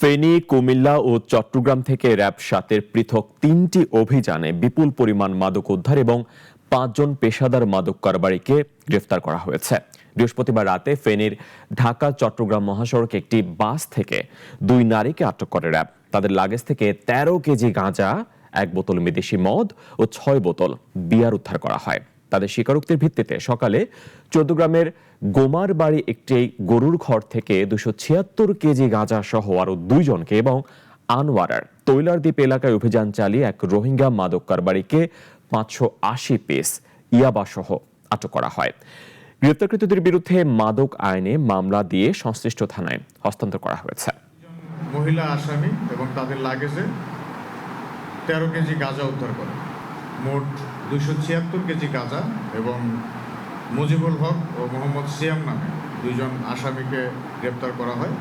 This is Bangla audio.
ফেনী, কুমিল্লা ও চট্টগ্রাম থেকে র‍্যাব ৭-এর পৃথক ৩টি অভিযানে বিপুল পরিমাণ মাদক উদ্ধার এবং ৫ জন পেশাদার মাদক কারবারিকে গ্রেফতার করা হয়েছে। বৃহস্পতিবার রাতে ফেনীর ঢাকা-চট্টগ্রাম মহাসড়কে একটি বাস থেকে ২ নারীকে আটক করে র‍্যাব। তাদের লাগেজ থেকে ১৩ কেজি গাঁজা, ১ বোতল বিদেশি মদ ও ৬ বোতল বিয়ার উদ্ধার করা হয়। তাদের স্বীকারোক্তির ভিত্তিতে সকালে চৌদ্দগ্রামের গোমারবাড়ি একটি গরুর ঘর থেকে ২৭৬ কেজি গাঁজা সহ আরও ২ জনকে এবং আনোয়ারার তৈলারদ্বীপ এলাকায় অভিযান চালিয়ে এক রোহিঙ্গা মাদক কারবারিকে ৫৮০ পিস ইয়াবা সহ আটক করা হয়। গ্রেপ্তারকৃতদের বিরুদ্ধে মাদক আইনে মামলা দিয়ে সংশ্লিষ্ট থানায় হস্তান্তর করা হয়েছে। মহিলা আসামি এবং তাদের লাগেজে ১৩ কেজি গাঁজা উদ্ধার করে। মোট ২৭৬ কেজি গাঁজা এবং মুজিবুল হক ও মোহাম্মদ সিয়াম নামে ২ জন আসামিকে গ্রেপ্তার করা হয়।